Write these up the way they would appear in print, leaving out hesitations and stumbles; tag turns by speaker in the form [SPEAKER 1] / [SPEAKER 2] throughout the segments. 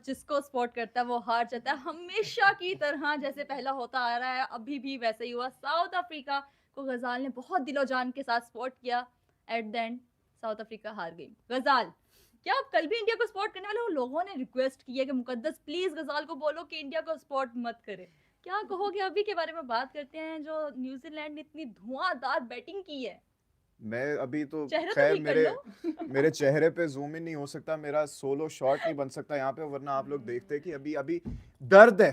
[SPEAKER 1] जिसको सपोर्ट करता है वो हार जाता है हमेशा की तरह, जैसे पहला होता आ रहा है अभी भी वैसे ही हुआ। साउथ अफ्रीका को गजाल ने बहुत दिलो जान के साथ सपोर्ट किया, at the end south Africa हार गई। गजाल, क्या आप कल भी इंडिया को सपोर्ट करने वाले हो? लोगों ने रिक्वेस्ट की है कि मुकद्दस प्लीज गजाल को बोलो कि इंडिया को सपोर्ट मत करे। क्या कहोगे? अभी के बारे में बात करते हैं जो न्यूजीलैंड ने इतनी धुआंधार बैटिंग की है।
[SPEAKER 2] मैं अभी तो
[SPEAKER 1] चेहरा तो
[SPEAKER 2] खैर
[SPEAKER 1] ठीक कर लो।
[SPEAKER 2] मेरे चेहरे पे जूम इन नहीं हो सकता, मेरा सोलो शॉट नहीं बन सकता यहाँ पे, वरना आप लोग देखते कि अभी अभी दर्द है,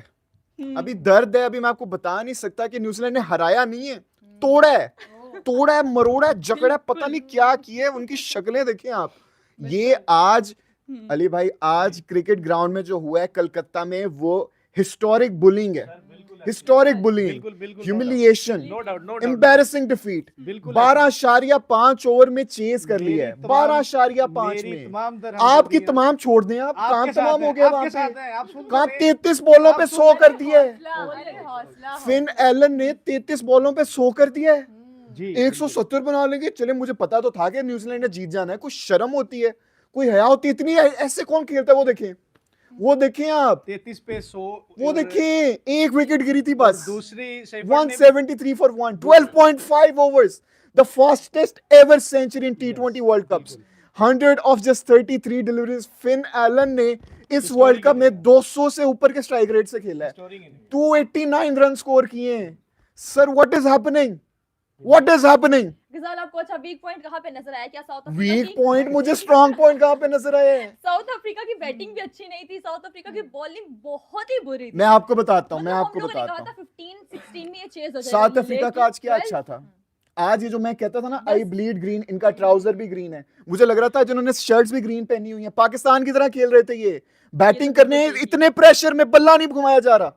[SPEAKER 2] अभी दर्द है। अभी मैं आपको बता नहीं सकता कि न्यूजीलैंड ने हराया नहीं है, तोड़ा है, मरोड़ा है, जकड़ा है, पता नहीं क्या किए। उनकी शक्लें देखें आप। ये आज अली भाई, आज क्रिकेट ग्राउंड में जो हुआ है कलकत्ता में, वो हिस्टोरिक बुलिंग है, historic bullying, humiliation, embarrassing defeat. 12.5 over में चेज कर लिया है, 12.5 में। आपकी तमाम छोड़ दें, आप काम तमाम हो गया वहां पे। कहा 33 बॉलों पे 100 कर दिया है फिन एलन ने, 33 बॉलों पे 100 कर दिया है। 170 बना लेंगे, चले मुझे पता तो था कि न्यूजीलैंड ने जीत जाना है। कुछ शर्म होती है, कोई हया होती है? इतनी ऐसे कौन खेलता है? वो देखें आप,
[SPEAKER 3] 33 पे 100,
[SPEAKER 2] वो देखें, एक विकेट गिरी थी बस।
[SPEAKER 3] दूसरी
[SPEAKER 2] 173 for 1, 12.5 overs, the fastest ever century in T20 World Cups. 100 of just 33 deliveries. Finn Allen ने इस वर्ल्ड कप में 200 से ऊपर के स्ट्राइक रेट से खेला है, 289 रन स्कोर किए हैं। Sir what is happening, what is happening?
[SPEAKER 1] गजाल, आपको अच्छा वीक पॉइंट कहाँ पे नजर आया? क्या साउथ अफ्रीका
[SPEAKER 2] वीक
[SPEAKER 1] की
[SPEAKER 2] पॉइंट, मुझे स्ट्रॉन्ग पॉइंट कहाँ पे नजर आया है?
[SPEAKER 1] साउथ अफ्रीका की बैटिंग भी अच्छी नहीं थी, साउथ अफ्रीका की बॉलिंग बहुत ही बुरी थी।
[SPEAKER 2] मैं आपको बताता हूँ, मैं
[SPEAKER 1] मतलब
[SPEAKER 2] आपको
[SPEAKER 1] हम लोगों ने
[SPEAKER 2] बताता
[SPEAKER 1] कहा
[SPEAKER 2] हूँ।
[SPEAKER 1] था 15-16 में ये चेज हो जाएगा।
[SPEAKER 2] साउथ अफ्रीका का आज क्या
[SPEAKER 1] 12
[SPEAKER 2] अच्छा था? आज ये जो मैं कहता था ना, आई ब्लीड ग्रीन, इनका ट्राउजर भी ग्रीन है। मुझे लग रहा था जिन्होंने शर्ट्स भी ग्रीन पहनी हुई हैं, पाकिस्तान की तरह खेल रहे थे ये। बैटिंग करने इतने प्रेशर में बल्ला नहीं घुमाया जा रहा,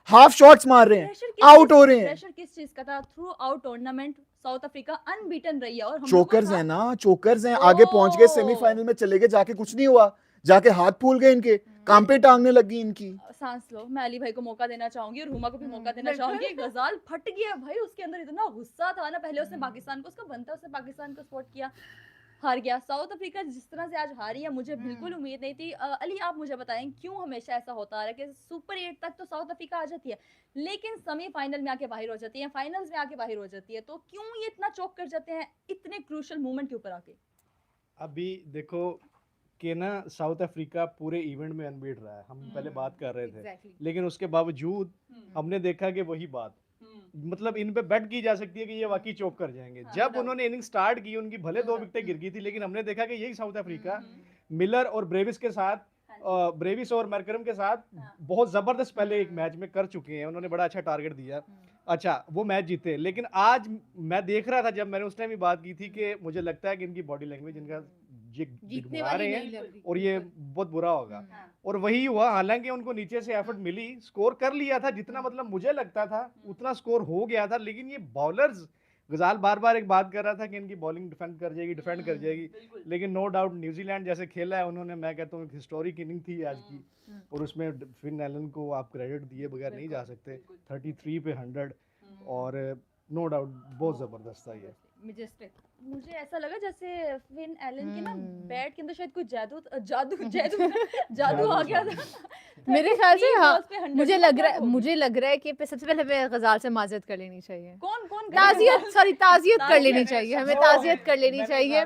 [SPEAKER 2] हाफ शॉट्स मार रहे हैं, आउट हो रहे हैं।
[SPEAKER 1] प्रेशर किस चीज का था? Through out tournament south Africa unbeaten रही है, और हम
[SPEAKER 2] चोकर्स हैं ना, चोकर्स हैं। आगे पहुंच गए, सेमीफाइनल में चले गए, जाके कुछ नहीं हुआ, जाके हाथ फूल गए इनके, कांपे टांगने लगी इनकी।
[SPEAKER 1] सांस लो, मैं अली भाई को मौका देना चाहूंगी और हुमा को भी मौका देना चाहूंगी। गजाल फट गया भाई, उसके अंदर इतना गुस्सा था ना। पहले उसने पाकिस्तान को, उसका बनता उसने पाकिस्तान को सपोर्ट किया, हार गया। साउथ अफ्रीका जिस तरह से आज हारी है, मुझे बिल्कुल उम्मीद नहीं थी। अली, आप मुझे बताएं क्यों हमेशा ऐसा होता आ रहा है कि सुपर 8 तक तो साउथ अफ्रीका आ जाती है, लेकिन सेमीफाइनल में आके बाहर हो जाती है, फाइनल्स में आके बाहर हो जाती है? तो क्यों ये इतना चौक कर जाते हैं इतने क्रूशियल मोमेंट के ऊपर आके?
[SPEAKER 3] अभी देखो कि ना, साउथ अफ्रीका पूरे इवेंट में अनबीट रहा है, हम पहले बात कर रहे थे, लेकिन उसके बावजूद हमने देखा कि वही बात, मतलब इन पे बेट की जा सकती है कि ये वाकई चौक कर जाएंगे। जब उन्होंने इनिंग स्टार्ट की, उनकी भले 2 विकेटें गिर गई थी, लेकिन हमने देखा कि यही साउथ अफ्रीका मिलर और ब्रेविस के साथ, ब्रेविस और मैकरम के साथ बहुत जबरदस्त पहले एक मैच में कर चुके हैं। उन्होंने बड़ा अच्छा टारगेट दिया, अच्छा वो मैच जीते। लेकिन आज मैं देख रहा था, जब मैंने उस टाइम भी बात की थी, कि मुझे लगता है कि इनकी बॉडी लैंग्वेज, इनका
[SPEAKER 1] जीतने
[SPEAKER 3] आ
[SPEAKER 1] वाली
[SPEAKER 3] रहे
[SPEAKER 1] नहीं
[SPEAKER 3] हैं और ये बहुत बुरा होगा। और वही हुआ, हालांकि उनको नीचे से एफर्ट मिली, स्कोर कर लिया था जितना मतलब मुझे लगता था उतना स्कोर हो गया था। लेकिन ये बॉलर्स, गजाल बार बार एक बात कर रहा था कि इनकी बॉलिंग डिफेंड कर जाएगी, लेकिन नो डाउट न्यूजीलैंड जैसे खेला है उन्होंने, मैं कहता हूँ हिस्टोरिक इनिंग थी आज की। और उसमें फिन एलन को आप क्रेडिट दिए बगैर नहीं जा सकते, 33 पे 100, और नो डाउट बहुत जबरदस्त था ये।
[SPEAKER 1] मुझे ऐसा लगा जैसे फिन एलन के ना बैट के अंदर शायद कोई जादू आ गया था।
[SPEAKER 4] मेरे ख्याल से हाँ,
[SPEAKER 1] 100
[SPEAKER 4] मुझे लग रहा है कि सबसे पहले हमें गजाल से माजरत कर लेनी चाहिए।
[SPEAKER 1] कौन
[SPEAKER 4] ताज़ियत कर लेनी चाहिए, हमें ताज़ियत कर लेनी चाहिए।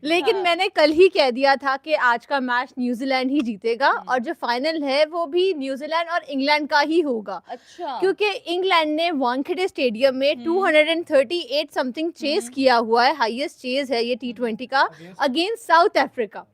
[SPEAKER 4] लेकिन मैंने कल ही कह दिया था कि आज का मैच न्यूजीलैंड ही जीतेगा, और जो फाइनल है वो भी न्यूजीलैंड और इंग्लैंड का ही होगा।
[SPEAKER 1] अच्छा,
[SPEAKER 4] क्योंकि इंग्लैंड ने वानखेड़े स्टेडियम में 238 समथिंग चेस किया हुआ है, हाईएस्ट चेज है ये T20 का अगेंस्ट साउथ अफ्रीका।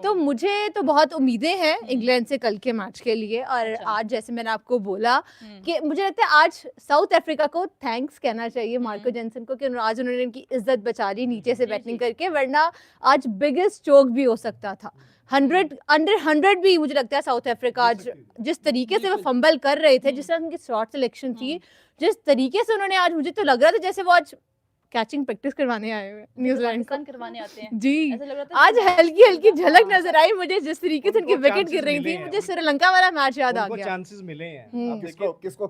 [SPEAKER 4] तो मुझे तो बहुत उम्मीदें हैं इंग्लैंड से कल के मैच के लिए। और आज जैसे मैंने आपको बोला कि मुझे लगता है आज साउथ अफ्रीका को थैंक्स कहना चाहिए मार्को जेनसन को, कि आज उन्होंने इनकी इज्जत बचा ली नीचे से बैटिंग करके, वरना आज बिगेस्ट चोक भी हो सकता था। 100 अंडर 100 भी मुझे लगता है साउथ अफ्रीका आज जिस तरीके से वो फंबल कर रहे थे, जिस तरह उनकी शॉट सिलेक्शन थी, जिस तरीके से उन्होंने आज, मुझे तो लग रहा था जैसे वो आज कैचिंग प्रैक्टिस करवाने आए हुए न्यूजीलैंड को
[SPEAKER 1] करवाने आते हैं
[SPEAKER 4] जी।
[SPEAKER 1] ऐसा लग रहा था
[SPEAKER 4] आज हल्की हल्की झलक नजर आई मुझे, जिस तरीके से उनकी विकेट गिर रही थी, मुझे श्रीलंका वाला मैच याद आ गया।
[SPEAKER 3] चांसेस मिले हैं।
[SPEAKER 2] किसको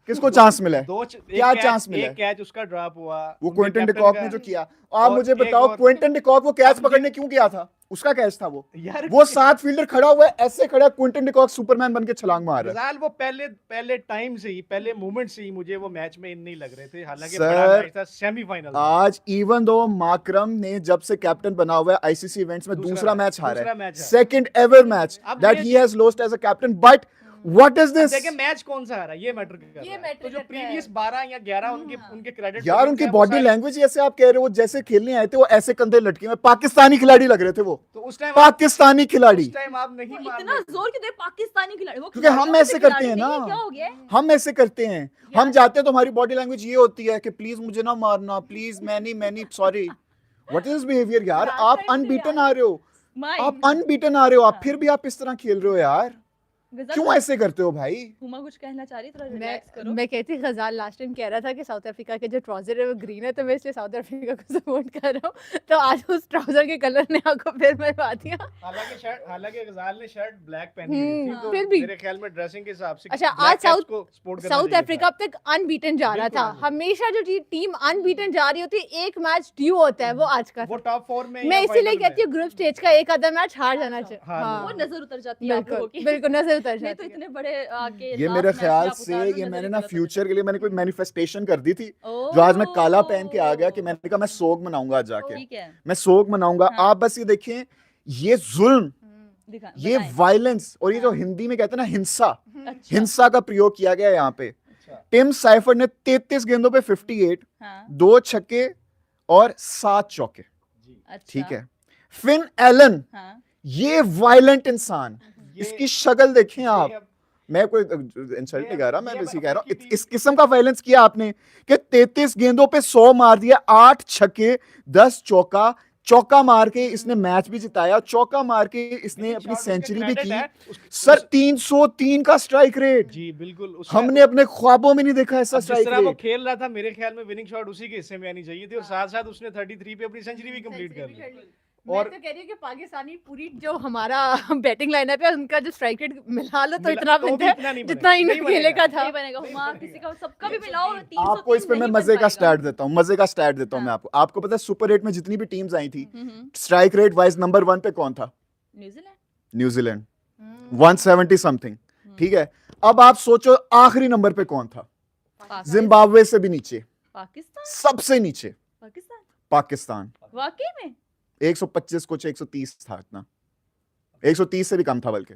[SPEAKER 2] किसको चांस मिला है? क्या
[SPEAKER 3] क्या
[SPEAKER 2] चांस मिला
[SPEAKER 3] एक
[SPEAKER 2] है?
[SPEAKER 3] कैच उसका ड्रॉप हुआ,
[SPEAKER 2] वो
[SPEAKER 3] उनके
[SPEAKER 2] क्विंटन
[SPEAKER 3] कैप्टन
[SPEAKER 2] डिकॉक
[SPEAKER 3] का।
[SPEAKER 2] ने जो किया, आप
[SPEAKER 3] और
[SPEAKER 2] मुझे
[SPEAKER 3] एक
[SPEAKER 2] बताओ
[SPEAKER 3] और-
[SPEAKER 2] क्विंटन डिकॉक वो कैच
[SPEAKER 3] अब
[SPEAKER 2] पकड़ने
[SPEAKER 3] ये-
[SPEAKER 2] क्यों गया था? उसका कैच था वो
[SPEAKER 3] यार
[SPEAKER 2] वो 7 फील्डर खड़ा हुआ है, ऐसे खड़ा, क्विंटन डिकॉक सुपरमैन बन के छलांग मार रहा है।
[SPEAKER 3] गजाल वो पहले टाइम से ही, पहले मोमेंट से ही मुझे वो मैच में इन नहीं लग रहे थे, हालांकि
[SPEAKER 2] सर,
[SPEAKER 3] बड़ा मैच था, सेमीफाइनल था।
[SPEAKER 2] आज इवन दो माकरम ने जब से कैप्टन बना हुआ है आईसीसी इवेंट्स में दूसरा मैच हारा
[SPEAKER 3] दूसरा
[SPEAKER 2] है,
[SPEAKER 3] मैच हारा।
[SPEAKER 2] सेकंड एवर मैच
[SPEAKER 3] अब
[SPEAKER 2] दैट
[SPEAKER 3] ये-
[SPEAKER 2] he has lost as a captain, but what is this?
[SPEAKER 3] देखिए मैच कौन सा हारा, ये मैटर कर
[SPEAKER 4] ये
[SPEAKER 3] रहा है।
[SPEAKER 4] matter
[SPEAKER 3] तो जो
[SPEAKER 4] करता
[SPEAKER 3] प्रीवियस
[SPEAKER 4] है।
[SPEAKER 3] 12 या 11 उनके क्रेडिट
[SPEAKER 2] यार उनकी बॉडी लैंग्वेज ऐसे आप कह रहे हो जैसे खेलने आए थे, वो ऐसे कंधे लटके हुए पाकिस्तानी खिलाड़ी लग रहे थे वो,
[SPEAKER 3] तो उस टाइम
[SPEAKER 2] पाकिस्तानी खिलाड़ी।
[SPEAKER 3] उस टाइम आप नहीं मान
[SPEAKER 1] इतना
[SPEAKER 3] रहे थे।
[SPEAKER 1] जोर क्यों दे पाकिस्तानी खिलाड़ी? वो
[SPEAKER 2] क्योंकि हम
[SPEAKER 1] खिलाड़ियों
[SPEAKER 2] ऐसे
[SPEAKER 1] से
[SPEAKER 2] करते
[SPEAKER 1] खिलाड़ी
[SPEAKER 2] हैं ना।
[SPEAKER 1] नहीं है, क्या हो गया?
[SPEAKER 2] हम ऐसे करते हैं, हम जाते हैं तो हमारी बॉडी लैंग्वेज ये होती है कि प्लीज मुझे ना मारना, प्लीज मैं नहीं सॉरी। व्हाट इज बिहेवियर यार? आप अनबीटन आ रहे हो, आप अनबीटन आ रहे हो, आप फिर भी आप इस तरह खेल रहे हो यार, क्यों ऐसे करते हो भाई?
[SPEAKER 1] हुमा कुछ कहना चाह रही, थोड़ा रिलैक्स करो।
[SPEAKER 4] मैं कहती गजाल लास्ट टाइम कह रहा था कि साउथ अफ्रीका के जो ट्राउजर है वो ग्रीन है, तो मैं इसलिए साउथ अफ्रीका को सपोर्ट कर रहा हूँ। तो आज उस ट्राउजर के कलर ने आपको फिर मरवा दिया।
[SPEAKER 3] हालांकि गजाल ने शर्ट ब्लैक पहनी हुई थी, तो
[SPEAKER 4] फिर भी।
[SPEAKER 3] मेरे ख्याल में ड्रेसिंग के हिसाब से
[SPEAKER 4] अच्छा,
[SPEAKER 3] black
[SPEAKER 4] आज
[SPEAKER 3] caps को support करना
[SPEAKER 4] साउथ
[SPEAKER 3] चाहिए
[SPEAKER 4] अफ्रीका
[SPEAKER 3] था।
[SPEAKER 4] अब तक अनबीटन जा रहा
[SPEAKER 3] बिल्कुल,
[SPEAKER 4] था।
[SPEAKER 3] बिल्कुल।
[SPEAKER 4] हमेशा जो टीम अनबीटन जा रही होती है, एक मैच ड्यू होता है, वो आज का
[SPEAKER 3] वो
[SPEAKER 4] था।
[SPEAKER 3] टॉप 4 में
[SPEAKER 4] मैं
[SPEAKER 3] या
[SPEAKER 4] इसीलिए
[SPEAKER 3] final
[SPEAKER 4] कहती
[SPEAKER 3] में।
[SPEAKER 4] हूँ ग्रुप स्टेज का एक आधा मैच हार जाना चाहिए।
[SPEAKER 3] हाँ,
[SPEAKER 4] हाँ,
[SPEAKER 1] वो नजर उतर जाती है आप लोगों
[SPEAKER 4] बिल्कुल
[SPEAKER 1] की।
[SPEAKER 4] बिल्कुल नजर उतर
[SPEAKER 1] नहीं
[SPEAKER 4] जाती
[SPEAKER 1] तो
[SPEAKER 4] है।
[SPEAKER 1] इतने बड़े आके
[SPEAKER 2] ये
[SPEAKER 1] last
[SPEAKER 2] मेरे
[SPEAKER 1] match में
[SPEAKER 2] ख्याल
[SPEAKER 1] आप
[SPEAKER 2] से
[SPEAKER 1] उतार दो,
[SPEAKER 2] ये
[SPEAKER 1] नजर
[SPEAKER 2] मैंने
[SPEAKER 1] ही
[SPEAKER 2] ना
[SPEAKER 1] गलत हो
[SPEAKER 2] फ्यूचर के लिए मैंने कोई मैनिफेस्टेशन कर दी थी,
[SPEAKER 1] जाती।
[SPEAKER 2] जो आज मैं काला पहन के आ गया कि मैंने कहा मैं सोग मनाऊंगा आज जाके,
[SPEAKER 1] ठीक है,
[SPEAKER 2] मैं सोग मनाऊंगा।
[SPEAKER 1] हाँ।
[SPEAKER 2] आप बस ये देखें, ये जुल्म,
[SPEAKER 1] दिखा
[SPEAKER 2] ये
[SPEAKER 1] बताएं।
[SPEAKER 2] वायलेंस और ये जो
[SPEAKER 1] हाँ।
[SPEAKER 2] हिंदी में कहते हैं ना हिंसा,
[SPEAKER 1] अच्छा,
[SPEAKER 2] हिंसा का प्रयोग किया गया है यहाँ पे।
[SPEAKER 3] अच्छा।
[SPEAKER 2] टिम साइफर ने 33 गेंदों पे 58,
[SPEAKER 1] हाँ,
[SPEAKER 2] 2 छक्के और 7 चौके,
[SPEAKER 3] जी।
[SPEAKER 1] अच्छा,
[SPEAKER 2] ठीक है। फिन एलन,
[SPEAKER 1] हाँ,
[SPEAKER 2] ये वायलेंट इंसान,
[SPEAKER 3] ये-
[SPEAKER 2] इसकी शक्ल देखें आप,
[SPEAKER 3] ये अब-
[SPEAKER 2] मैं कोई इंसल्ट नहीं कर रहा, मैं
[SPEAKER 3] ये
[SPEAKER 2] बस ये
[SPEAKER 3] अब
[SPEAKER 2] कह रहा हूँ
[SPEAKER 3] अफ्रीकी
[SPEAKER 2] इस किस्म का वायलेंस किया आपने कि 33 गेंदों पे 100 मार दिया, 8 छक्के 10 चौका, चौका मार के इसने मैच भी जिताया, चौका मार के इसने अपनी
[SPEAKER 3] शॉट
[SPEAKER 2] सेंचुरी
[SPEAKER 3] उसका
[SPEAKER 2] भी
[SPEAKER 3] credit
[SPEAKER 2] की।
[SPEAKER 3] है,
[SPEAKER 2] सर 303 का स्ट्राइक रेट,
[SPEAKER 3] जी बिल्कुल। उसका-
[SPEAKER 2] हमने अपने ख्वाबों में नहीं देखा ऐसा
[SPEAKER 3] अब जिस
[SPEAKER 2] स्ट्राइक
[SPEAKER 3] तरह वो
[SPEAKER 2] रेट।
[SPEAKER 3] खेल रहा था, मेरे ख्याल में विनिंग शॉट उसी के हिस्से में आनी चाहिए थी, और साथ साथ उसने 33 पे अपनी सेंचुरी भी कंप्लीट कर ली।
[SPEAKER 4] मैं
[SPEAKER 3] और-
[SPEAKER 4] तो कह रही हूँ कि पाकिस्तानी पूरी जो हमारा बैटिंग लाइनअप है उनका जो स्ट्राइक रेट मिला लो तो इतना
[SPEAKER 3] तो भी
[SPEAKER 4] बनता है
[SPEAKER 3] इतना नहीं
[SPEAKER 4] जितना
[SPEAKER 3] बनेगा,
[SPEAKER 4] इन
[SPEAKER 3] नहीं
[SPEAKER 4] खेले का
[SPEAKER 3] बनेगा।
[SPEAKER 4] था।
[SPEAKER 1] नहीं बनेगा हुमा, किसी का सबका भी मिलाओ,
[SPEAKER 2] आपको इस पे मैं मजे का स्टैट देता हूँ, मजे का स्टैट देता हूँ मैं आपको। आपको पता है सुपर 8 में जितनी भी टीम्स आई थी, स्ट्राइक रेट वाइज नंबर 1 पे कौन था?
[SPEAKER 1] न्यूजीलैंड।
[SPEAKER 2] न्यूजीलैंड, 170 समथिंग, ठीक है। अब आप सोचो आखिरी नंबर पे कौन था? जिम्बाब्वे से भी नीचे,
[SPEAKER 1] पाकिस्तान,
[SPEAKER 2] सबसे नीचे
[SPEAKER 1] पाकिस्तान,
[SPEAKER 2] पाकिस्तान,
[SPEAKER 1] वाकई में
[SPEAKER 2] 125 कुछ 130 था, इतना 130 से भी कम था बल्कि।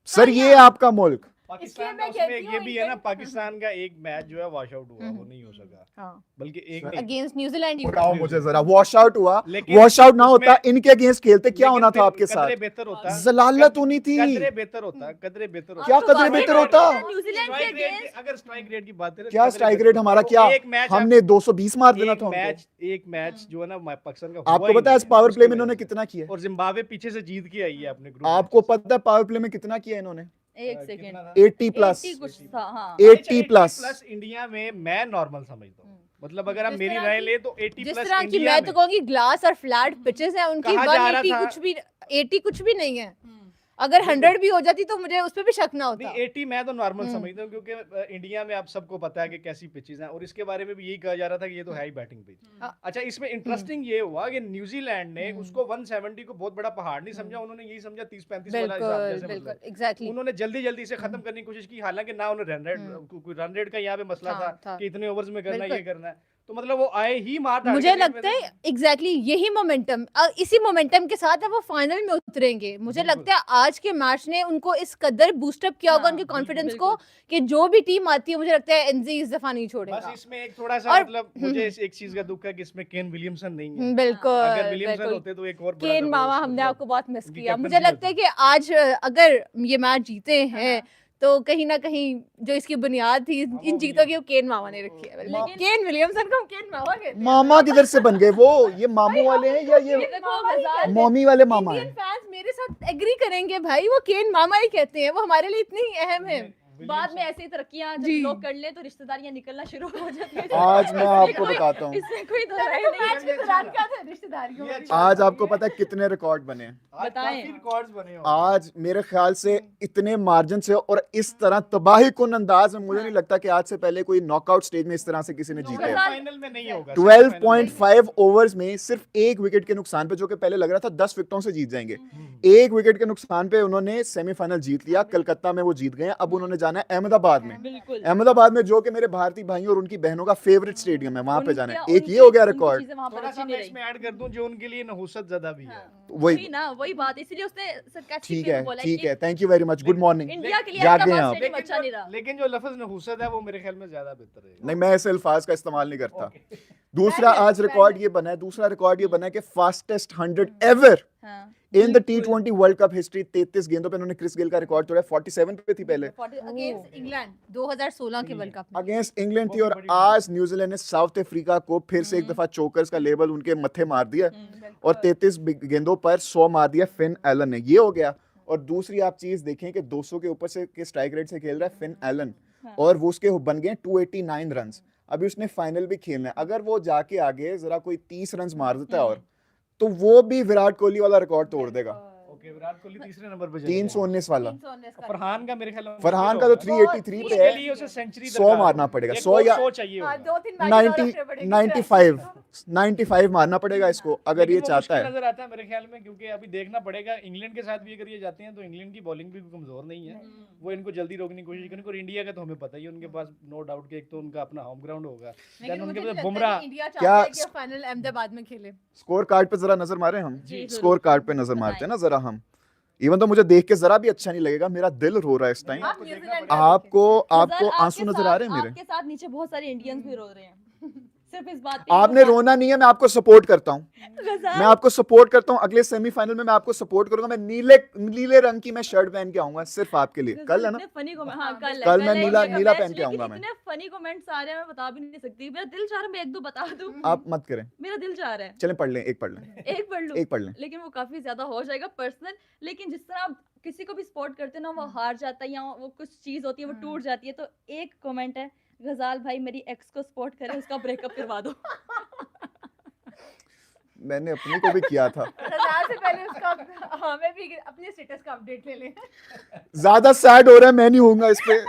[SPEAKER 2] सर ये आपका मुल्क,
[SPEAKER 3] पाकिस्तान
[SPEAKER 4] मैं
[SPEAKER 3] का उसमें
[SPEAKER 4] कहती हूँ
[SPEAKER 3] ये भी है ना,
[SPEAKER 4] इनका-
[SPEAKER 3] पाकिस्तान का एक मैच जो है वॉश आउट हुआ, वो नहीं हो सका,
[SPEAKER 4] हाँ,
[SPEAKER 3] बल्कि एक नहीं।
[SPEAKER 4] अगेंस्ट न्यूजीलैंड
[SPEAKER 2] बताओ मुझे जरा, वॉश आउट हुआ,
[SPEAKER 3] लेकिन
[SPEAKER 2] वॉश आउट ना
[SPEAKER 3] उसमें-
[SPEAKER 2] होता, इनके अगेंस्ट खेलते, क्या
[SPEAKER 3] लेकिन
[SPEAKER 2] होना था
[SPEAKER 3] फिर
[SPEAKER 2] आपके
[SPEAKER 3] कदरे
[SPEAKER 2] साथ?
[SPEAKER 3] बेहतर होता,
[SPEAKER 2] जलालत होनी थी।
[SPEAKER 3] कदरे बेहतर होता, कदरे बेहतर होता।
[SPEAKER 2] क्या
[SPEAKER 1] तो
[SPEAKER 2] कदरे
[SPEAKER 1] बात
[SPEAKER 2] बेहतर
[SPEAKER 1] है,
[SPEAKER 2] होता?
[SPEAKER 1] न्यूजीलैंड के
[SPEAKER 3] स्ट्राइक रेट
[SPEAKER 1] अगेंस्ट
[SPEAKER 3] अगर स्ट्राइक रेट की बात करें,
[SPEAKER 2] क्या
[SPEAKER 3] कदरे
[SPEAKER 2] स्ट्राइक
[SPEAKER 3] बेहतर
[SPEAKER 2] रेट हमारा?
[SPEAKER 3] होता।
[SPEAKER 2] क्या
[SPEAKER 3] एक मैच
[SPEAKER 2] हमने 220 मार देना था
[SPEAKER 3] एक
[SPEAKER 2] उनको।
[SPEAKER 3] मैच जो है ना पाकिस्तान का
[SPEAKER 2] आपको
[SPEAKER 3] हुआ ही
[SPEAKER 2] पता है इस
[SPEAKER 3] नहीं
[SPEAKER 2] पावर
[SPEAKER 3] उसकी
[SPEAKER 2] प्ले में
[SPEAKER 3] वजह
[SPEAKER 2] इन्होंने
[SPEAKER 3] से।
[SPEAKER 2] कितना किया?
[SPEAKER 3] और जिम्बाब्वे पीछे से जीत के आई है अपने ग्रुप
[SPEAKER 2] आपको पता है पावर प्ले में कितना किया इन्होंने?
[SPEAKER 1] एक सेकंड
[SPEAKER 2] 80 प्लस,
[SPEAKER 1] 80 कुछ था, हाँ
[SPEAKER 2] 80 प्लस।
[SPEAKER 3] इंडिया में मैं नॉर्मल समझता हूँ, मतलब अगर आप
[SPEAKER 4] जिस
[SPEAKER 3] मेरी
[SPEAKER 4] तरह
[SPEAKER 3] राय
[SPEAKER 4] की-
[SPEAKER 3] ले तो 80
[SPEAKER 4] जिस
[SPEAKER 3] प्लस
[SPEAKER 4] तरह की
[SPEAKER 3] इंडिया
[SPEAKER 4] मैं
[SPEAKER 3] में
[SPEAKER 4] तो कहूंगी ग्लास और फ्लैट पिचेस हैं उनकी,
[SPEAKER 3] कहा जा रहा
[SPEAKER 4] 180
[SPEAKER 3] था-
[SPEAKER 4] कुछ भी 80 कुछ भी नहीं है। अगर 100 भी हो जाती तो मुझे उस पे भी शक ना होता।
[SPEAKER 3] नहीं 80 मैं तो नॉर्मल समझता हूँ, क्योंकि इंडिया में आप सबको पता है कि कैसी पिचेस हैं, और इसके बारे में भी यही कहा जा रहा था कि ये तो है ही बैटिंग पिच। अच्छा, इसमें इंटरेस्टिंग ये हुआ कि न्यूजीलैंड ने उसको 170 को बहुत बड़ा पहाड़ नहीं समझा, उन्होंने यही समझा 30-35 वाला हिसाब
[SPEAKER 4] बिल्कुल
[SPEAKER 3] जैसे,
[SPEAKER 4] बिल्कुल
[SPEAKER 3] मतलब
[SPEAKER 4] एग्जैक्टली।
[SPEAKER 3] उन्होंने जल्दी जल्दी से खत्म करने की कोशिश की, हालांकि ना उन्हें रन रेट का यहाँ पे मसला था कि इतने ओवर्स में करना, ये करना है, तो मतलब वो आए ही मार डाल
[SPEAKER 4] मुझे
[SPEAKER 3] के
[SPEAKER 4] लगता है एग्जैक्टली यही मोमेंटम, इसी मोमेंटम के साथ अब वो फाइनल में उतरेंगे। मुझे लगता है आज के मैच ने उनको इस कदर बूस्टअप किया होगा
[SPEAKER 1] हाँ,
[SPEAKER 4] उनके कॉन्फिडेंस
[SPEAKER 1] बिल्कुल,
[SPEAKER 4] को कि जो भी टीम आती है मुझे लगता है एनजी इस दफा नहीं
[SPEAKER 3] बस
[SPEAKER 4] छोड़ेगा।
[SPEAKER 3] इसमें एक थोड़ा सा
[SPEAKER 4] और-
[SPEAKER 3] मतलब मुझे एक चीज का दुख है कि इसमें केन विलियमसन नहीं है।
[SPEAKER 4] बिल्कुल
[SPEAKER 3] अगर विलियमसन
[SPEAKER 4] बिल्कुल।
[SPEAKER 3] होते तो एक और बड़ा
[SPEAKER 4] केन
[SPEAKER 3] जबरदस्त
[SPEAKER 4] मामा हमने
[SPEAKER 3] मतलब
[SPEAKER 4] आपको बहुत मिस
[SPEAKER 3] उनकी
[SPEAKER 4] किया।
[SPEAKER 3] captaincy
[SPEAKER 4] मुझे लगता है
[SPEAKER 3] होती।
[SPEAKER 4] कि आज अगर ये मैच जीते हैं तो कहीं ना कहीं जो इसकी बुनियाद थी इन जीतों की वो केन मामा ने रखी है।
[SPEAKER 1] लेकिन-
[SPEAKER 4] केन विलियमसन को हम केन मामा कहते हैं।
[SPEAKER 2] मामा किधर से बन गए वो? ये मामू वाले हैं या
[SPEAKER 1] ये
[SPEAKER 2] ये
[SPEAKER 1] देखो गजाल,
[SPEAKER 2] मॉमी वाले मामा
[SPEAKER 4] इंडियन
[SPEAKER 2] हैं?
[SPEAKER 4] फैंस मेरे साथ एग्री करेंगे भाई, वो केन मामा ही कहते हैं, वो हमारे लिए इतनी अहम है।
[SPEAKER 1] बाद में ऐसी तरक्कियां जब
[SPEAKER 4] जी।
[SPEAKER 1] लोग कर ले तो रिश्तेदारियां निकलना शुरू हो जाती है।
[SPEAKER 2] आज मैं आपको बताता हूँ,
[SPEAKER 1] इसमें कोई दो राय नहीं है।
[SPEAKER 4] मैच के दौरान क्या था रिश्तेदारियों
[SPEAKER 3] ये
[SPEAKER 4] में?
[SPEAKER 3] अच्छा
[SPEAKER 2] आज आपको पता है कितने रिकॉर्ड बने हैं?
[SPEAKER 3] आज
[SPEAKER 1] बताएं।
[SPEAKER 3] काफी रिकॉर्ड्स बने होंगे।
[SPEAKER 2] आज मेरे ख्याल से इतने मार्जिन से और इस तरह तबाही कुन अंदाज में मुझे नहीं लगता कि आज से पहले कोई नॉकआउट स्टेज में इस तरह से किसी ने जीते हैं।
[SPEAKER 3] फाइनल में नहीं होगा।
[SPEAKER 2] 12.5 ओवर्स में सिर्फ एक विकेट के नुकसान पे, जो कि पहले लग रहा था 10 विकेटों से जीत जाएंगे, एक विकेट के नुकसान पे उन्होंने सेमीफाइनल जीत लिया। कलकत्ता में वो जीत गए हैं। अब उन्होंने जाना है अहमदाबाद में।
[SPEAKER 1] बिल्कुल।
[SPEAKER 2] अहमदाबाद में जो कि मेरे भारतीय भाइयों और उनकी बहनों का फेवरेट स्टेडियम है, वहां पे जाना है। एक
[SPEAKER 1] उनकी-
[SPEAKER 2] ये हो गया
[SPEAKER 1] उनकी
[SPEAKER 2] रिकॉर्ड।
[SPEAKER 1] चीजें वहां पर
[SPEAKER 3] थोड़ा
[SPEAKER 1] अच्छी
[SPEAKER 3] सा
[SPEAKER 1] नहीं
[SPEAKER 3] मैं इसमें ऐड कर दूं, जो उनके लिए नहुसत ज़्यादा भी है।
[SPEAKER 1] रही।
[SPEAKER 2] वही
[SPEAKER 1] वही ना, वही बात, इसलिए उसने sarcastic
[SPEAKER 2] ठीक
[SPEAKER 1] way
[SPEAKER 2] है,
[SPEAKER 1] में बोला
[SPEAKER 2] ठीक
[SPEAKER 1] कि
[SPEAKER 2] है, thank you very much, good morning.
[SPEAKER 1] India के लिए
[SPEAKER 2] जाग गए
[SPEAKER 1] अहमदाबाद
[SPEAKER 2] आप।
[SPEAKER 1] स्टेडियम अच्छा नहीं रहा।
[SPEAKER 3] लेकिन जो लफ्ज नहुसत है वो मेरे ख्याल में ज्यादा बेहतर है।
[SPEAKER 2] नहीं, मैं ऐसे अल्फाज का इस्तेमाल नहीं करता। दूसरा आज रिकॉर्ड ये बना है, दूसरा रिकॉर्ड ये बना है कि फास्टेस्ट 100 एवर
[SPEAKER 1] हाँ,
[SPEAKER 2] in the T20 world cup history. 33 गेंदों पे उन्होंने क्रिस गेल का रिकॉर्ड तोड़ा। 47 पे थी पहले
[SPEAKER 4] अगेंस्ट इंग्लैंड 2016 के वर्ल्ड कप में।
[SPEAKER 2] अगेंस्ट इंग्लैंड थी, और आज न्यूजीलैंड ने साउथ अफ्रीका को फिर से एक दफा चोकर्स का लेबल उनके मत्थे मार दिया और 33 गेंदों पर 100 मार दिया फिन एलन ने। ये हो गया। और दूसरी आप चीज देखें कि 200 के ऊपर से के स्ट्राइक रेट से खेल रहा है फिन एलन, और वो उसके बन गए 289 रन्स। अभी उसने फाइनल भी खेलना है। अगर वो जाके आगे जरा कोई 30 रन्स मार देता है और, तो वो भी विराट कोहली वाला रिकॉर्ड तोड़ देगा।
[SPEAKER 3] ओके, विराट कोहली तीसरे नंबर पे
[SPEAKER 2] 319 वाला।
[SPEAKER 4] 319 का।
[SPEAKER 3] फरहान का मेरे ख्याल में
[SPEAKER 2] फरहान का तो 383 पे
[SPEAKER 3] उसके
[SPEAKER 2] है।
[SPEAKER 3] लिए उसे सेंचुरी
[SPEAKER 2] 100 मारना पड़ेगा, 100 या
[SPEAKER 3] चाहिए
[SPEAKER 4] हाँ,
[SPEAKER 3] होगा।
[SPEAKER 4] 2-3 मैच और
[SPEAKER 2] 90
[SPEAKER 4] रखने पड़ेंगे।
[SPEAKER 2] 95 मारना पड़ेगा इसको अगर
[SPEAKER 3] लेकिन
[SPEAKER 2] ये
[SPEAKER 3] वो
[SPEAKER 2] चाहता
[SPEAKER 3] मुश्किल
[SPEAKER 2] है।
[SPEAKER 3] नजर आता है मेरे ख्याल में, क्योंकि अभी देखना पड़ेगा इंग्लैंड के साथ भी अगर ये जाते हैं तो इंग्लैंड की बॉलिंग भी कमजोर नहीं है। वो इनको जल्दी रोकने की कोशिश करेंगे। और इंडिया का तो हमें पता ही है, उनके पास नो डाउट कि एक तो उनका अपना होम ग्राउंड होगा,
[SPEAKER 4] लेकिन
[SPEAKER 3] देन
[SPEAKER 4] मुझे
[SPEAKER 3] उनके
[SPEAKER 4] नहीं
[SPEAKER 3] पास
[SPEAKER 4] लगता
[SPEAKER 3] बुमराह।
[SPEAKER 4] कि इंडिया
[SPEAKER 2] क्या-
[SPEAKER 4] चाहता है कि फाइनल अहमदाबाद में खेले।
[SPEAKER 2] स्कोर कार्ड पे जरा नजर मारे हम।
[SPEAKER 1] जी, जरूर।
[SPEAKER 2] स्कोर कार्ड पे नजर मारते हैं ना जरा हम। इवन तो मुझे देख के जरा भी अच्छा नहीं लगेगा, मेरा दिल रो रहा है इस टाइम।
[SPEAKER 4] आप न्यूजीलैंड
[SPEAKER 2] आपको आपको
[SPEAKER 1] गजल,
[SPEAKER 2] आंसू
[SPEAKER 1] आपके
[SPEAKER 2] नजर आ
[SPEAKER 1] साथ-
[SPEAKER 2] रहे हैं मेरे?
[SPEAKER 1] आपके साथ नीचे बहुत सारे इंडियंस भी रो रहे हैं सिर्फ इस बात पे।
[SPEAKER 2] आपने रोना नहीं है, मैं आपको सपोर्ट करता हूँ।
[SPEAKER 1] गजल,
[SPEAKER 2] मैं आपको सपोर्ट करता हूँ। अगले सेमीफाइनल में मैं आपको सपोर्ट करूंगा। मैं नीले रंग की मैं शर्ट पहन के आऊंगा सिर्फ आपके लिए। कल है ना?
[SPEAKER 1] Funny comment. हाँ, कल है,
[SPEAKER 2] कल मैं
[SPEAKER 1] है
[SPEAKER 2] नीला-
[SPEAKER 1] ये
[SPEAKER 2] नीला
[SPEAKER 1] मैच,
[SPEAKER 2] पहन के
[SPEAKER 1] लेकिन
[SPEAKER 2] आऊंगा मैं।
[SPEAKER 1] इतने फनी कमेंट्स आ रहे हैं, मैं बता भी नहीं सकती। मेरा दिल चाह रहा है मैं एक दो बता दूं।
[SPEAKER 2] आप मत करें,
[SPEAKER 1] मेरा दिल चाह रहा है
[SPEAKER 2] चलें पढ़ लें, एक पढ़ लें,
[SPEAKER 1] एक पढ़ लूं,
[SPEAKER 2] एक पढ़ लें।
[SPEAKER 1] लेकिन वो काफी ज्यादा हो जाएगा पर्सनल। लेकिन जिस तरह आप किसी को भी सपोर्ट करते हो ना, वो हार जाता है या वो कुछ चीज होती है वो टूट जाती है, तो एक कमेंट है, गजाल भाई मेरी एक्स को सपोर्ट करे, उसका ब्रेकअप करवा दो।
[SPEAKER 2] मैंने अपने को भी किया था।
[SPEAKER 4] रज़ा से पहले उसका हमें भी अपने स्टेटस का अपडेट ले लें।
[SPEAKER 2] ज्यादा सैड हो रहा है, मैं नहीं होऊंगा इस पे।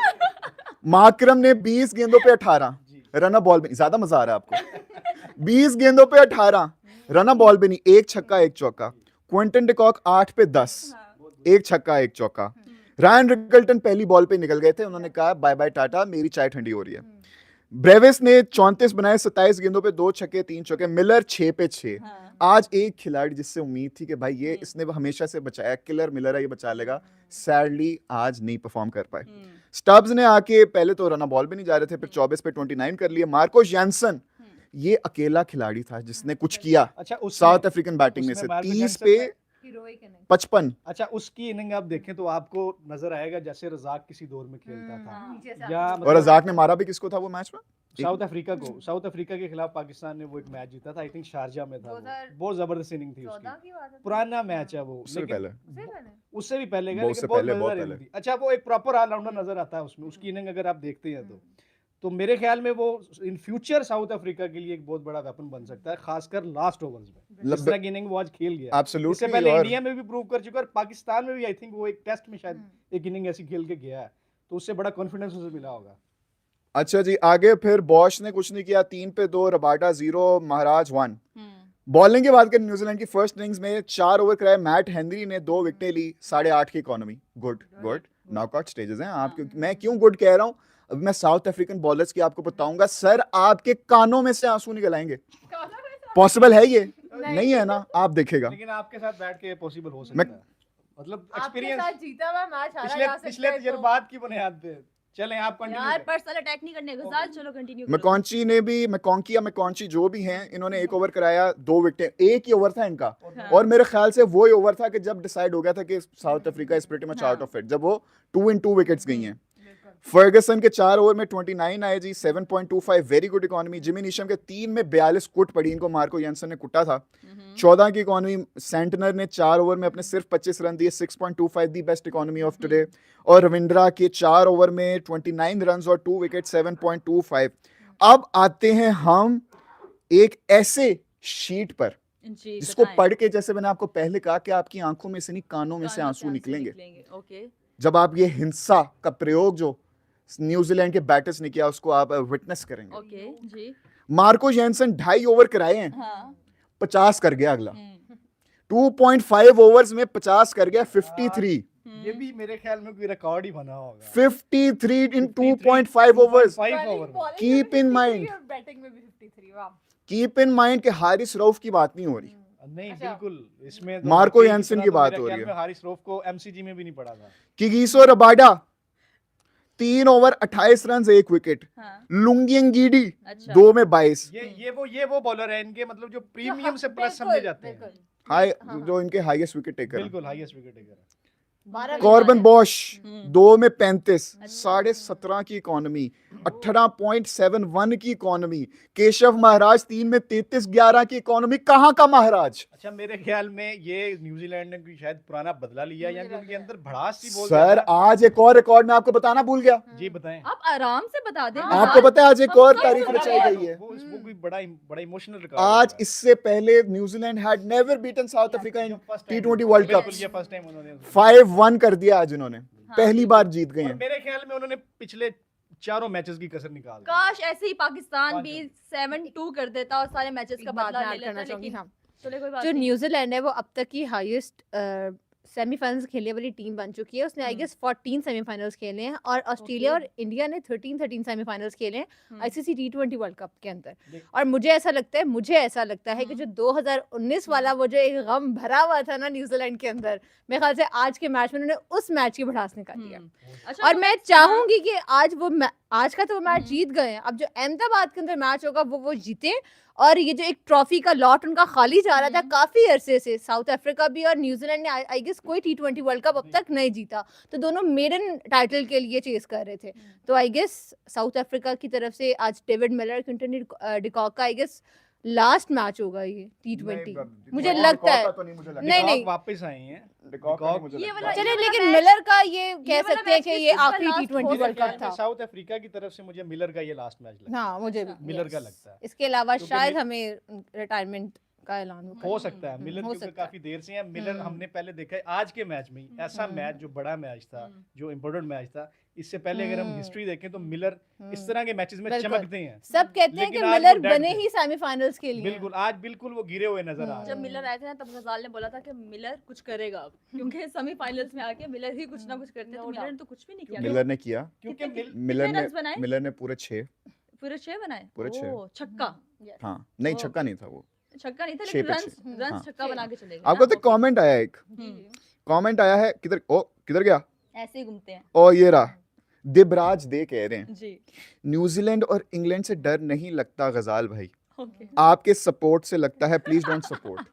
[SPEAKER 2] माकरम ने 20 गेंदों पे 18 रन बॉल में, ज्यादा मजा आ रहा है आपको? 20 गेंदों पे 18 रन बॉल पे नहीं, एक छक्का एक चौका। क्विंटन डिकॉक 8 पे 10, एक छक्का एक चौका। रायन रिकल्टन पहली बॉल पे निकल गए थे, उन्होंने कहा बाय बाय टाटा, मेरी चाय ठंडी हो रही है। ब्रेविस ने 34 बनाए, 27 गेंदों पे 2 छक्के 3 चौके। मिलर 6 पे 6। आज एक खिलाड़ी जिससे उम्मीद थी कि भाई ये इसने हमेशा से बचाया, किलर मिलर है, ये बचा लेगा, सैडली आज नहीं परफॉर्म कर पाए। स्टब्स ने आके पहले तो रन बॉल भी नहीं जा रहे थे, फिर 24 पे 29 कर लिए। मार्को जैनसन ये अकेला खिलाड़ी था जिसने कुछ किया
[SPEAKER 3] अच्छा,
[SPEAKER 2] साउथ अफ्रीकन बैटिंग में से।
[SPEAKER 3] उसमें मार्को
[SPEAKER 2] 30
[SPEAKER 3] जैनसन
[SPEAKER 2] पे
[SPEAKER 3] ने-
[SPEAKER 4] हीरोइक है नहीं।
[SPEAKER 2] 55।
[SPEAKER 3] अच्छा, उसकी इनिंग आप देखें तो आपको नजर आएगा जैसे रजाक किसी दौर में खेलता था,
[SPEAKER 4] नीचे से
[SPEAKER 3] या
[SPEAKER 2] और रजाक ने मारा भी किसको था वो मैच में?
[SPEAKER 3] साउथ अफ्रीका को। साउथ अफ्रीका के खिलाफ पाकिस्तान ने वो एक मैच जीता था, आई थिंक शारजा में था वो।
[SPEAKER 4] 2014
[SPEAKER 3] बहुत जबरदस्त इनिंग थी
[SPEAKER 4] 14
[SPEAKER 3] उसकी।
[SPEAKER 4] की बात है।
[SPEAKER 3] पुराना मैच है वो,
[SPEAKER 2] उससे
[SPEAKER 3] लेकिन
[SPEAKER 2] पहले
[SPEAKER 4] उससे पहले?
[SPEAKER 3] उससे भी पहले का,
[SPEAKER 2] बहुत
[SPEAKER 3] लेकिन
[SPEAKER 2] से
[SPEAKER 3] बहुत
[SPEAKER 2] पहले, बहुत
[SPEAKER 3] मजेदार
[SPEAKER 2] पहले।
[SPEAKER 3] इनिंग थी। अच्छा, वो एक प्रॉपर ऑलराउंडर नजर आता है उसमें, उसकी इनिंग अगर आप देखते हैं तो मेरे ख्याल में वो इन फ्यूचर साउथ अफ्रीका के लिए एक बहुत बड़ा वेपन बन सकता है, खासकर लास्ट ओवर्स में। इस तरह की इनिंग वो आज खेल गया। इससे
[SPEAKER 2] एब्सोल्युटली।
[SPEAKER 3] पहले
[SPEAKER 2] और
[SPEAKER 3] इंडिया में भी प्रूव कर चुका है, और पाकिस्तान में भी आई थिंक वो एक टेस्ट में शायद एक इनिंग ऐसी खेल के गया है, तो उससे बड़ा कॉन्फिडेंस उसे मिला होगा।
[SPEAKER 2] अच्छा जी, आगे फिर बॉश ने कुछ नहीं किया। 3 पे 2, रबाडा 0, महाराज 1। बॉलिंग की बात करें, न्यूजीलैंड की फर्स्ट इनिंग्स में 4 ओवर कराए मैट हेनरी ने, 2 विकेटें ली, 8.5 की economy. Good good, knockout stages हैं आप। मैं क्यों गुड कह रहा हूँ, अभी मैं साउथ अफ्रीकन बॉलर्स की आपको बताऊंगा। सर आपके कानों में से आंसू निकल आएंगे। पॉसिबल है ये? नहीं है ना, आप देखेगा।
[SPEAKER 3] लेकिन आपके साथ बैठ के पॉसिबल हो सकता
[SPEAKER 2] मैं-
[SPEAKER 3] है, मतलब
[SPEAKER 4] आपके
[SPEAKER 3] एक्सपीरियंस
[SPEAKER 4] साथ जीता हुआ मैच हारा
[SPEAKER 3] पिछले
[SPEAKER 4] जा सकता
[SPEAKER 3] पिछले
[SPEAKER 4] है तो-
[SPEAKER 3] तजुर्बात की बुनियाद पे। चलें, आप
[SPEAKER 1] यार
[SPEAKER 3] कंटिन्यू।
[SPEAKER 1] पर्सनल अटैक नहीं करने, गजाल चलो कंटिन्यू करो।
[SPEAKER 2] मैकॉन्ची ने भी, मैकॉन्की या मैकॉन्ची जो भी हैं, इन्होंने 1 ओवर कराया, 2 विकेटें। एक ही ओवर था इनका, और मेरे ख्याल से वो ही ओवर था कि जब डिसाइड हो गया था कि south Africa is pretty much out of it, जब वो 2 इन 2 विकेट्स गई हैं। फर्गसन के 4 ओवर में 29 आए जी, 7.25 very good economy. Jimmy Neesham के 3 में 42 कुट पड़ी, इनको मार्को जेनसन ने कुटा था। 14 की इकोनॉमी। सेंटनर ने 4 ओवर में अपने सिर्फ 25 रन दिए, 6.25 the best economy of today. और रविंद्रा के 4 ओवर में 29 रन और 2 विकेट, 7.25। अब आते हैं हम एक ऐसे शीट पर
[SPEAKER 1] जी,
[SPEAKER 2] जिसको
[SPEAKER 1] बताएं।
[SPEAKER 2] पढ़ के, जैसे मैंने आपको पहले कहा कि आपकी आंखों में से नहीं कानों में से
[SPEAKER 1] कानों
[SPEAKER 2] आंसू निकलेंगे
[SPEAKER 1] ओके।
[SPEAKER 2] जब आप ये हिंसा का प्रयोग जो न्यूजीलैंड के बैटर्स ने किया उसको आप विटनेस करेंगे।
[SPEAKER 1] ओके जी।
[SPEAKER 2] मार्को जेनसन 2.5 ओवर कराए हैं,
[SPEAKER 1] हाँ।
[SPEAKER 2] 50 कर गया अगला।
[SPEAKER 1] हम्म,
[SPEAKER 2] 2.5 ओवर्स में 50 कर गया, 53।
[SPEAKER 3] ये भी मेरे ख्याल में कोई रिकॉर्ड ही बना होगा।
[SPEAKER 2] 53 इन 2.5 ओवर्स।
[SPEAKER 3] 5 ओवर में।
[SPEAKER 2] Keep in mind.
[SPEAKER 4] बैटिंग में भी 53, वाह।
[SPEAKER 2] कीप इन माइंड कि हारिस रऊफ की बात नहीं हो रही,
[SPEAKER 3] नहीं
[SPEAKER 4] अच्छा।
[SPEAKER 3] बिल्कुल इसमें
[SPEAKER 2] मार्को
[SPEAKER 3] वाकई
[SPEAKER 2] यानसन
[SPEAKER 3] इतना
[SPEAKER 2] की
[SPEAKER 3] तो
[SPEAKER 2] बात
[SPEAKER 3] मेरे
[SPEAKER 2] हो
[SPEAKER 3] ख्याल
[SPEAKER 2] रही है।
[SPEAKER 3] में हारिस रऊफ को एमसीजी में भी नहीं पड़ा था।
[SPEAKER 2] किगीसो रबाडा 3 ओवर 28 रन 1 विकेट।
[SPEAKER 1] हाँ।
[SPEAKER 2] लुंगियंगीडी
[SPEAKER 1] अच्छा।
[SPEAKER 2] 2 में 22।
[SPEAKER 3] ये वो बॉलर है इनके, मतलब जो प्रीमियम से प्लस
[SPEAKER 4] बिल्कुल,
[SPEAKER 3] समझे जाते हैं।
[SPEAKER 4] बिल्कुल।
[SPEAKER 2] हाई
[SPEAKER 4] हाँ,
[SPEAKER 2] जो इनके हाईएस्ट विकेट टेकर हैं।
[SPEAKER 3] बिल्कुल हाईएस्ट विकेट टेकर है।
[SPEAKER 4] 12
[SPEAKER 2] कॉर्बन
[SPEAKER 4] है।
[SPEAKER 2] बॉश
[SPEAKER 1] हम्म।
[SPEAKER 2] 2 में 35,
[SPEAKER 1] अच्छा।
[SPEAKER 2] 17.5 की इकोनॉमी, 18.71 की इकोनॉमी। केशव महाराज 3 में 33, 11 की इकोनॉमी। कहाँ का महाराज?
[SPEAKER 3] अच्छा मेरे ख्याल में ये न्यूजीलैंड ने कोई शायद पुराना बदला लिया, यानी उनके अंदर भड़ास सी बोल
[SPEAKER 2] सर आज एक और रिकॉर्ड मैं आपको बताना भूल गया।
[SPEAKER 3] जी बताएं।
[SPEAKER 1] आप आराम से बता दें।
[SPEAKER 2] आपको पता है आज एक
[SPEAKER 1] हम
[SPEAKER 2] और
[SPEAKER 1] सब
[SPEAKER 2] तारीख
[SPEAKER 1] सुन
[SPEAKER 2] रचाई
[SPEAKER 1] रहे
[SPEAKER 2] गई है।
[SPEAKER 3] वो कोई बड़ा इमोशनल रिकॉर्ड
[SPEAKER 2] आज इससे पहले New Zealand had never beaten south Africa in T20 world cup.
[SPEAKER 3] ये फर्स्ट टाइम उन्होंने
[SPEAKER 2] 5-1 कर दिया आज उन्होंने, पहली बार जीत गए
[SPEAKER 3] और
[SPEAKER 2] हैं।
[SPEAKER 3] मेरे ख्याल में उन्होंने पिछले 4 मैचेस की कसर निकाल दी।
[SPEAKER 1] काश ऐसे ही पाकिस्तान भी 7-2 कर देता और सारे मैचेस का
[SPEAKER 4] एक बात
[SPEAKER 1] बदला
[SPEAKER 4] मैं
[SPEAKER 1] ले
[SPEAKER 4] ऐड करना
[SPEAKER 1] लेता,
[SPEAKER 4] चाहूंगी,
[SPEAKER 1] लेकिन
[SPEAKER 4] हाँ।
[SPEAKER 1] चलो कोई बात
[SPEAKER 4] जो
[SPEAKER 1] नहीं।
[SPEAKER 4] न्यूजीलैंड है वो अब तक की हाईएस्ट सेमीफाइनल्स खेलने वाली टीम बन चुकी है। उसने आई गेस 14 सेमीफाइनल्स खेले हैं और ऑस्ट्रेलिया और इंडिया ने 13 सेमीफाइनल्स खेले हैं आईसीसी T20 वर्ल्ड कप के अंदर।
[SPEAKER 3] देख-
[SPEAKER 4] और मुझे ऐसा लगता है कि जो 2019 वाला वो जो एक गम भरा हुआ था ना न्यूजीलैंड के अंदर, मेरे ख्याल से आज के मैच में उन्होंने उस मैच की भड़ास निकाली है।
[SPEAKER 1] अच्छा,
[SPEAKER 4] और
[SPEAKER 1] तो
[SPEAKER 4] मैं चाहूंगी कि आज का तो वो मैच जीत गए हैं, अब जो अहमदाबाद के अंदर मैच होगा वो जीते। और ये जो एक ट्रॉफी का लॉट उनका खाली जा रहा था काफी अरसे से, साउथ अफ्रीका भी और न्यूजीलैंड ने आई गेस कोई T20 वर्ल्ड कप अब तक नहीं जीता, तो दोनों मेडन टाइटल के लिए चेस कर रहे थे। तो आई गेस साउथ अफ्रीका की तरफ से आज डेविड मिलर, क्विंटन डिकॉक का आई गेस लास्ट मैच होगा ये T20, मुझे लगता है। नहीं, नहीं।
[SPEAKER 3] वापस आए हैं।
[SPEAKER 1] ये वाला-
[SPEAKER 4] चलिए,
[SPEAKER 1] ये वाला
[SPEAKER 4] लेकिन
[SPEAKER 1] मैच-
[SPEAKER 4] मिलर का ये कह
[SPEAKER 1] ये वाला
[SPEAKER 4] सकते हैं
[SPEAKER 1] मैच
[SPEAKER 4] कि
[SPEAKER 1] किस
[SPEAKER 4] ये
[SPEAKER 1] चीज़ का
[SPEAKER 4] आखिरी
[SPEAKER 1] last
[SPEAKER 4] T20
[SPEAKER 1] हो
[SPEAKER 4] वर्ल्ड
[SPEAKER 1] सकता
[SPEAKER 4] कप
[SPEAKER 1] है?
[SPEAKER 4] था।
[SPEAKER 3] साउथ अफ्रीका की तरफ से मुझे मिलर का ये लास्ट मैच लगा।
[SPEAKER 4] हाँ, मुझे भी
[SPEAKER 3] मिलर का
[SPEAKER 4] yes।
[SPEAKER 3] लगता है।
[SPEAKER 4] इसके अलावा
[SPEAKER 3] क्योंकि
[SPEAKER 4] शायद
[SPEAKER 3] मि-
[SPEAKER 4] हमें रिटायरमेंट का ऐलान
[SPEAKER 3] हो सकता है मिलर
[SPEAKER 4] हो
[SPEAKER 3] क्योंकि
[SPEAKER 4] सकता है।
[SPEAKER 3] काफी देर से है। मिलर हमने पहले देखा है आज के मैच में ही, ऐसा मैच जो बड़ा मैच था, जो इम्पोर्टेंट मैच था, इससे पहले अगर हम हिस्ट्री देखें तो मिलर इस तरह के मैचेस में
[SPEAKER 4] बिल्कुल।
[SPEAKER 3] चमकते हैं।
[SPEAKER 4] सब कहते हैं
[SPEAKER 3] लेकिन
[SPEAKER 4] कि
[SPEAKER 3] आज
[SPEAKER 4] मिलर
[SPEAKER 3] वो dead
[SPEAKER 4] बने
[SPEAKER 3] थे।
[SPEAKER 4] ही सेमीफाइनल्स के लिए।
[SPEAKER 3] बिल्कुल आज बिल्कुल वो गिरे हुए नजर आ रहे
[SPEAKER 1] जब
[SPEAKER 3] हैं।
[SPEAKER 1] मिलर आए थे ना तब गजाल ने बोला था कि मिलर कुछ करेगा अब, क्योंकि सेमीफाइनल्स में आके मिलर ही कुछ ना कुछ करते हैं, तो मिलर ने तो कुछ भी नहीं किया।
[SPEAKER 2] मिलर ने किया,
[SPEAKER 3] क्योंकि
[SPEAKER 2] मिलर
[SPEAKER 1] runs बनाए?
[SPEAKER 2] ने मिलर ने पूरे 6।
[SPEAKER 1] पूरे 6 बनाए,
[SPEAKER 2] पूरे 6।
[SPEAKER 1] ओह, छक्का।
[SPEAKER 2] हाँ नहीं,
[SPEAKER 1] ओह।
[SPEAKER 2] छक्का नहीं था वो।
[SPEAKER 1] छक्का नहीं था,
[SPEAKER 2] 6
[SPEAKER 1] लेकिन
[SPEAKER 2] पे
[SPEAKER 1] रन्स
[SPEAKER 2] 6।
[SPEAKER 1] रन्स
[SPEAKER 2] हाँ।
[SPEAKER 1] छक्का बना के चले गए
[SPEAKER 2] आपको
[SPEAKER 1] ना।
[SPEAKER 2] तो कमेंट आया एक, कमेंट आया है, किधर गया?
[SPEAKER 1] ऐसे ही घूमते हैं
[SPEAKER 2] ओ ये रहा, दिबराज दे कह रहे हैं
[SPEAKER 1] जी।
[SPEAKER 2] न्यूजीलैंड और इंग्लैंड से डर नहीं लगता गजाल भाई,
[SPEAKER 1] ओके,
[SPEAKER 2] आपके सपोर्ट से लगता है, प्लीज डोंट सपोर्ट।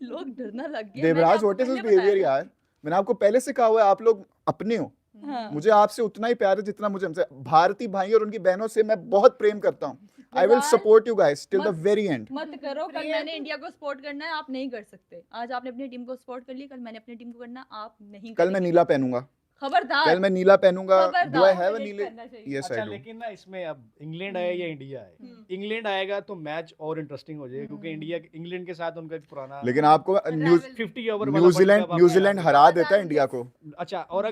[SPEAKER 1] लोग डरना लग गए।
[SPEAKER 2] Devraj what is his behaviour यार, मैंने आपको पहले से कहा हुआ है आप लोग अपने हो।
[SPEAKER 1] हाँ।
[SPEAKER 2] मुझे आपसे उतना ही प्यार है जितना मुझे हमसे। भारतीय भाई और उनकी बहनों से मैं बहुत प्रेम करता हूँ। I will support you guys till the
[SPEAKER 1] मत-
[SPEAKER 2] वेरी एंड।
[SPEAKER 1] मत करो, कल मैंने इंडिया को सपोर्ट करना है, आप नहीं कर सकते। आज आपने अपनी टीम को सपोर्ट कर ली, कल मैंने अपनी टीम को करना, आप नहीं
[SPEAKER 2] कल मैं
[SPEAKER 1] करेंगे।
[SPEAKER 2] नीला पहनूंगा,
[SPEAKER 1] खबरदार।
[SPEAKER 2] कल मैं नीला पहनूंगा।
[SPEAKER 1] खबरदार।
[SPEAKER 2] डू आई हैव अ
[SPEAKER 1] नहीं
[SPEAKER 2] नीले?
[SPEAKER 1] करना चाहिए।
[SPEAKER 2] यस
[SPEAKER 3] अच्छा
[SPEAKER 2] आई डू।
[SPEAKER 3] लेकिन ना इसमें अब इंग्लैंड आए या इंडिया आए, इंग्लैंड आएगा तो मैच और इंटरेस्टिंग हो जाएगा क्योंकि इंग्लैंड के साथ उनका एक पुराना
[SPEAKER 2] लेकिन आपको
[SPEAKER 3] 50 ओवर वाला
[SPEAKER 2] न्यूजीलैंड
[SPEAKER 3] वर्ल्ड कप आपने
[SPEAKER 2] न्यूजीलैंड
[SPEAKER 3] याद
[SPEAKER 2] हरा
[SPEAKER 3] है।
[SPEAKER 2] देता है इंडिया को।
[SPEAKER 3] अच्छा और